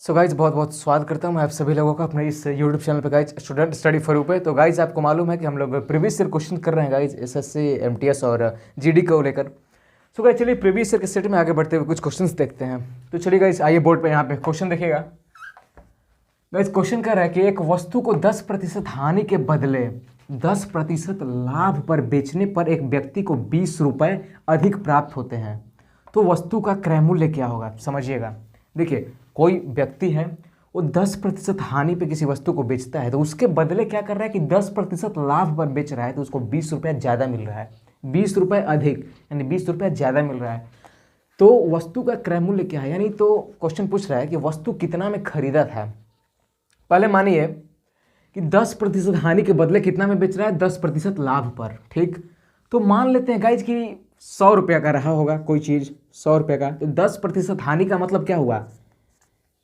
So guys बहुत बहुत स्वागत करता हूँ मैं आप सभी लोगों का अपने इस यूट्यूब चैनल पे guys student study for you पे। तो गाइज आपको मालूम है कि हम लोग प्रीवियस ईयर क्वेश्चन कर रहे हैं गाइज एसएससी एमटीएस और जीडी को लेकर। सो गाइज चलिए प्रीवियस ईयर के सेट में आगे बढ़ते हुए कुछ क्वेश्चंस देखते हैं। तो चलिए गाइज आइए बोर्ड पे यहाँ पे क्वेश्चन देखिएगा। गाइज क्वेश्चन कर रहा है कि एक वस्तु को 10% हानि के बदले 10% लाभ पर बेचने पर एक व्यक्ति को 20 रुपये अधिक प्राप्त होते हैं, तो वस्तु का क्रय मूल्य क्या होगा? समझिएगा। देखिए कोई व्यक्ति है वो 10% हानि पे किसी वस्तु को बेचता है, तो उसके बदले क्या कर रहा है कि 10% लाभ पर बेच रहा है, तो उसको 20 रुपये ज़्यादा मिल रहा है, 20 रुपये अधिक यानी 20 रुपये ज़्यादा मिल रहा है। तो वस्तु का क्रय मूल्य क्या है? यानी तो क्वेश्चन पूछ रहा है कि वस्तु कितना में खरीदा था। पहले मानिए कि 10% हानि के बदले कितना में बेच रहा है? 10% लाभ पर। ठीक, तो मान लेते हैं गाइज कि 100 रुपये का रहा होगा कोई चीज़, 100 रुपये का, तो 10% हानि का मतलब क्या हुआ?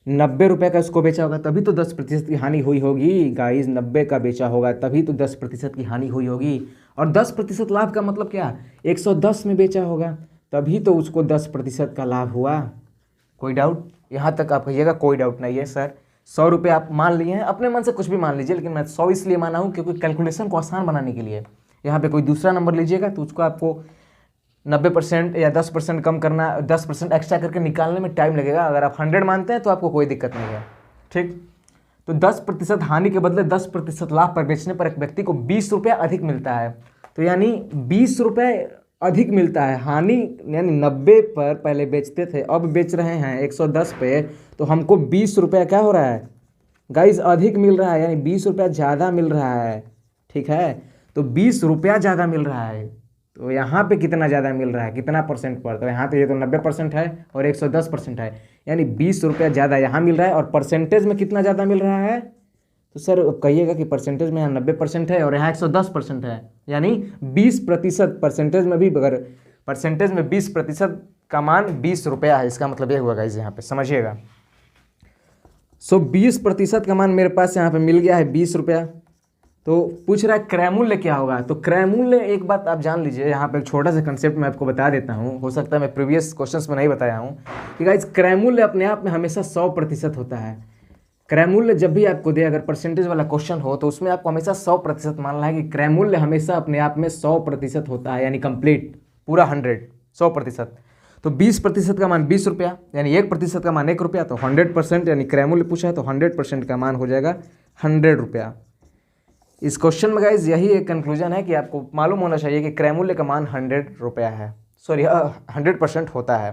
90 रुपये का उसको बेचा होगा, तभी तो 10% की हानि हुई होगी गाइज। 90 का बेचा होगा तभी तो 10% की हानि हुई होगी। और 10% लाभ का मतलब क्या? 110 में बेचा होगा तभी तो उसको 10% का लाभ हुआ। कोई डाउट? यहाँ तक आप कहिएगा कोई डाउट नहीं है सर। 100 रुपये आप मान लिए हैं, अपने मन से कुछ भी मान लीजिए, लेकिन मैं 100 इसलिए माना हूँ क्योंकि कैलकुलेशन को आसान बनाने के लिए। यहाँ पे कोई दूसरा नंबर लीजिएगा तो उसको आपको 90% या 10% कम करना, 10% एक्स्ट्रा करके निकालने में टाइम लगेगा। अगर आप 100 मानते हैं तो आपको कोई दिक्कत नहीं है। ठीक, तो 10% हानि के बदले 10% लाभ पर बेचने पर एक व्यक्ति को 20 रुपये अधिक मिलता है, तो यानी 20 रुपये अधिक मिलता है। हानि यानी 90 पर पहले बेचते थे, अब बेच रहे हैं 110 पे, तो हमको 20 रुपये क्या हो रहा है गाइज? अधिक मिल रहा है, यानी 20 रुपया ज़्यादा मिल रहा है। ठीक है, तो 20 रुपया ज़्यादा मिल रहा है। तो यहाँ पे कितना ज़्यादा मिल रहा है, कितना परसेंट पर? तो यहाँ पे ये तो 90% है और 110% है, यानी 20 रुपया ज़्यादा यहाँ मिल रहा है। और परसेंटेज में कितना ज़्यादा मिल रहा है? तो सर कहिएगा कि परसेंटेज में यहाँ 90% है और यहाँ 110% है, यानी 20%। परसेंटेज में भी, अगर परसेंटेज में 20% का मान 20 रुपया है, इसका मतलब ये हुआ गाइज यहाँ पे, समझिएगा। 20% का मान मेरे पास यहाँ पे मिल गया है 20 रुपया। तो पूछ रहा है क्रय मूल्य क्या होगा? तो क्रय मूल्य, एक बात आप जान लीजिए, यहाँ पे एक छोटा सा कंसेप्ट मैं आपको बता देता हूँ, हो सकता है मैं प्रीवियस क्वेश्चंस में नहीं बताया हूँ कि गाइस क्रय मूल्य अपने आप में हमेशा 100% होता है। क्रय मूल्य जब भी आपको दे, अगर परसेंटेज वाला क्वेश्चन हो, तो उसमें आपको हमेशा 100% मानना है कि क्रय मूल्य हमेशा अपने आप में 100% होता है, यानी कंप्लीट पूरा 100%। तो 20% का मान 20 रुपया, यानी 1% का मान 1 रुपया, तो 100% यानी क्रय मूल्य पूछा है तो 100% का मान हो जाएगा 100 रुपया। इस क्वेश्चन में गाइज यही एक कंक्लूजन है कि आपको मालूम होना चाहिए कि क्रय मूल्य का मान 100 रुपया है, सॉरी 100% होता है।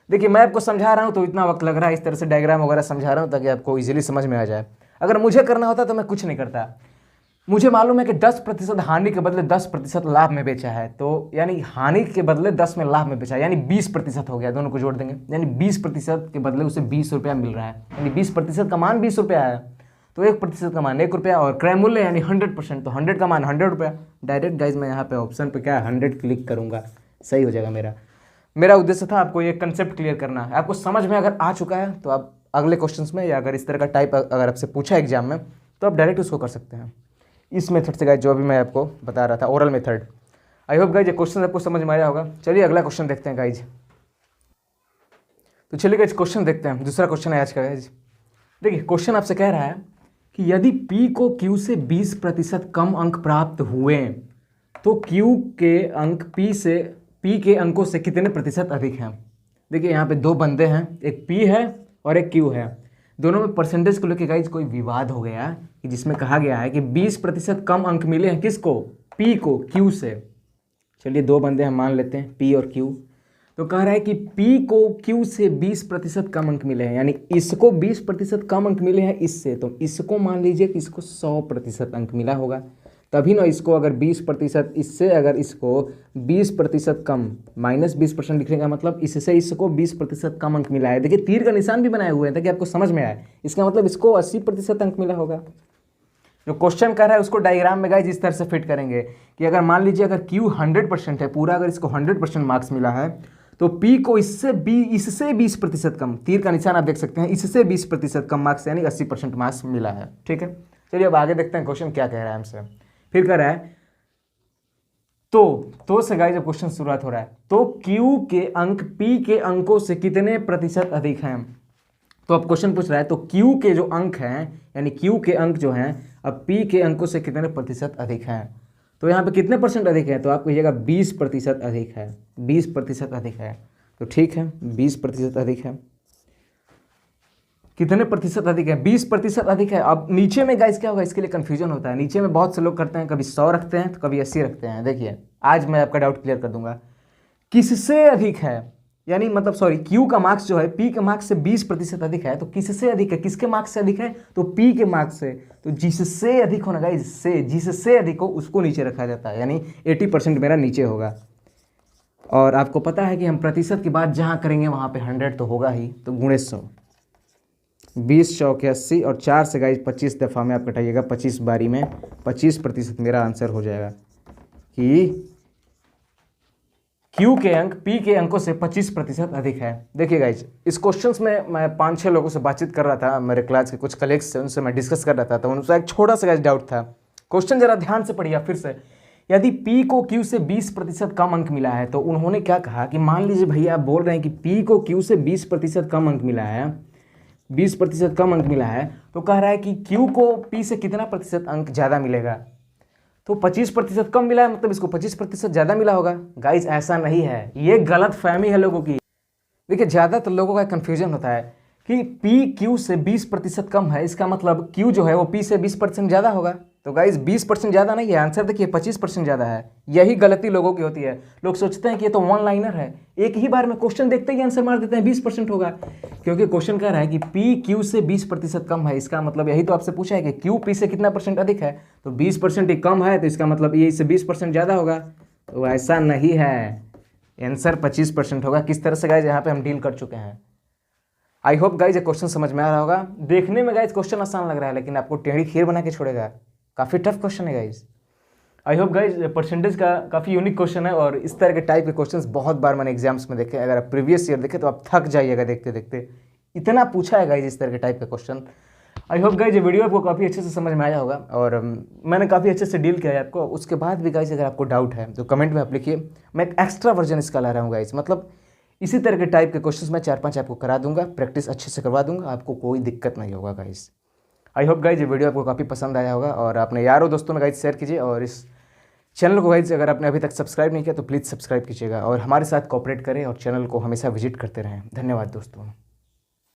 देखिए मैं आपको समझा रहा हूँ तो इतना वक्त लग रहा है, इस तरह से डायग्राम वगैरह समझा रहा हूँ ताकि आपको इजीली समझ में आ जाए। अगर मुझे करना होता तो मैं कुछ नहीं करता। मुझे मालूम है कि 10% हानि के बदले 10% लाभ में बेचा है, तो यानी हानि के बदले 10 में लाभ में बेचा, यानी 20% हो गया, दोनों को जोड़ देंगे, यानी 20% के बदले उसे 20 रुपया मिल रहा है, यानी 20% का मान 20 रुपया है, तो 1% का मान 1 रुपया, और क्रय मूल्य यानी 100%, तो 100 का मान 100 रुपया। डायरेक्ट गाइज मैं यहाँ पे ऑप्शन पे क्या 100 क्लिक करूँगा, सही हो जाएगा। मेरा उद्देश्य था आपको ये कंसेप्ट क्लियर करना है। आपको समझ में अगर आ चुका है तो आप अगले क्वेश्चंस में, या अगर इस तरह का टाइप अगर आपसे पूछा एग्जाम में, तो आप डायरेक्ट उसको कर सकते हैं इस मेथड से गाइज, जो अभी मैं आपको बता रहा था, oral method. I hope guys ये क्वेश्चन आपको समझ में आया होगा। चलिए अगला क्वेश्चन देखते हैं गाइज। तो चलिए गाइज क्वेश्चन देखते हैं, दूसरा क्वेश्चन है आज का गाइज। देखिए क्वेश्चन आपसे कह रहा है कि यदि P को Q से 20% कम अंक प्राप्त हुए, तो Q के अंक P के अंकों से कितने प्रतिशत अधिक हैं? देखिए यहाँ पे दो बंदे हैं, एक P है और एक Q है। दोनों में परसेंटेज को लेकर गाइज कोई विवाद हो गया कि जिसमें कहा गया है कि 20% कम अंक मिले हैं किसको? P को Q से। चलिए दो बंदे हम मान लेते हैं P और Q। तो कह रहा है कि P को Q से 20% कम अंक मिले हैं, यानी इसको 20% कम अंक मिले हैं इससे, तो इसको मान लीजिए कि इसको 100% अंक मिला होगा, तभी ना इसको अगर 20% इससे, अगर इसको 20% कम, -20% लिखने का मतलब इससे इसको 20% कम अंक मिला है। देखिए तीर का निशान भी बनाए हुए हैं ताकि आपको समझ में आए, इसका मतलब इसको 80% अंक मिला होगा। जो क्वेश्चन कर रहा है उसको डायग्राम में गाइस इस तरह से फिट करेंगे कि अगर मान लीजिए अगर Q 100% है पूरा, अगर इसको 100% मार्क्स मिला है, तो P को इससे 20% कम, तीर का निशान आप देख सकते हैं, इससे 20% कम मार्क्स यानी 80% मार्क्स मिला है। ठीक है, चलिए अब आगे देखते हैं क्वेश्चन क्या कह रहा है हमसे। फिर कह रहा है तो से गाइस जब क्वेश्चन शुरुआत हो रहा है, तो Q के अंक P के अंकों से कितने प्रतिशत अधिक हैं? तो अब क्वेश्चन पूछ रहा है तो Q के जो अंक हैं, यानी Q के अंक जो हैं अब P के अंकों से कितने प्रतिशत अधिक हैं। तो यहाँ पे कितने परसेंट अधिक है, तो आप कहिएगा 20% अधिक है, 20% अधिक है। तो ठीक है, 20% अधिक है। कितने प्रतिशत अधिक है, 20% अधिक है। अब नीचे में गाइस क्या होगा, इसके लिए कंफ्यूजन होता है। नीचे में बहुत से लोग करते हैं, कभी 100 रखते हैं तो कभी 80 रखते हैं। देखिए आज मैं आपका डाउट क्लियर कर दूंगा। किससे अधिक है, यानी मतलब सॉरी, Q का मार्क्स जो है P के मार्क्स से 20% अधिक है, तो किससे अधिक है, किसके मार्क्स से अधिक है, तो P के मार्क्स से। तो जिससे अधिक होना गाइस, से जिससे अधिक हो उसको नीचे रखा जाता है, यानी 80% मेरा नीचे होगा। और आपको पता है कि हम प्रतिशत की बात जहाँ करेंगे वहाँ पे 100 तो होगा ही, तो गुणे 100, 20 चौके 80 और 4 से गाइस 25 दफ़ा में आप कटाइएगा, 25 बारी में 25% मेरा आंसर हो जाएगा कि Q के अंक P के अंकों से 25% अधिक है। देखिए गाइज, इस क्वेश्चंस में मैं 5-6 लोगों से बातचीत कर रहा था, मेरे क्लास के कुछ कलीग्स से, उनसे मैं डिस्कस कर रहा था, तो उनसे एक छोटा सा गाइज डाउट था। क्वेश्चन जरा ध्यान से पढ़िए फिर से। यदि P को Q से 20% कम अंक मिला है, तो उन्होंने क्या कहा कि मान लीजिए भैया आप बोल रहे हैं कि P को Q से 20% कम अंक मिला है, 20% कम अंक मिला है, तो कह रहा है कि Q को P से कितना प्रतिशत अंक ज़्यादा मिलेगा। तो 25% कम मिला है, मतलब इसको 25% ज़्यादा मिला होगा। गाइस ऐसा नहीं है, ये गलत फहमी है लोगों की। देखिए ज़्यादातर लोगों का कन्फ्यूजन होता है कि P Q से 20% कम है, इसका मतलब Q जो है वो P से 20% ज़्यादा होगा। तो गाइस 20% ज़्यादा नहीं है, आंसर देखिए 25% ज़्यादा है। यही गलती लोगों की होती है। लोग सोचते हैं कि ये तो वन लाइनर है, एक ही बार में क्वेश्चन देखते ही आंसर मार देते हैं 20% होगा, क्योंकि क्वेश्चन कह रहा है कि P Q से 20% कम है। इसका मतलब यही तो आपसे पूछा है कि Q P से कितना परसेंट अधिक है, तो 20% ही कम है, तो इसका मतलब ये इससे 20% ज़्यादा होगा। तो ऐसा नहीं है, आंसर 25% होगा। किस तरह से गाइज यहाँ पे हम डील कर चुके हैं। आई होप गाइज ये क्वेश्चन समझ में आ रहा होगा। देखने में गाइज क्वेश्चन आसान लग रहा है, लेकिन आपको टेढ़ी खीर बना के छोड़ेगा। काफ़ी टफ क्वेश्चन है guys. I hope guys percentage का काफ़ी यूनिक क्वेश्चन है, और इस तरह के टाइप के क्वेश्चंस बहुत बार मैंने एग्जाम्स में देखे। अगर आप प्रीवियस ईयर देखें तो आप थक जाइएगा देखते देखते, इतना पूछा है गाइज इस तरह के टाइप के क्वेश्चन। आई होप गाइज ये वीडियो आपको काफ़ी अच्छे से समझ में आया होगा, और मैंने काफ़ी अच्छे से डील किया है आपको। उसके बाद भी गाइज अगर आपको डाउट है तो कमेंट में आप लिखिए, मैं एक एक्स्ट्रा वर्जन इसका ला रहा हूँ गाइज। मतलब इसी तरह के टाइप के क्वेश्चंस मैं 4-5 आपको करा दूंगा, प्रैक्टिस अच्छे से करवा दूंगा, आपको कोई दिक्कत नहीं होगा गाइज। आई होप गाइज ये वीडियो आपको काफ़ी पसंद आया होगा, और अपने यारों दोस्तों में गाइज शेयर कीजिए। और इस चैनल को गाइज अगर आपने अभी तक सब्सक्राइब नहीं किया तो प्लीज़ सब्सक्राइब कीजिएगा, और हमारे साथ कोऑपरेट करें और चैनल को हमेशा विजिट करते रहें। धन्यवाद दोस्तों।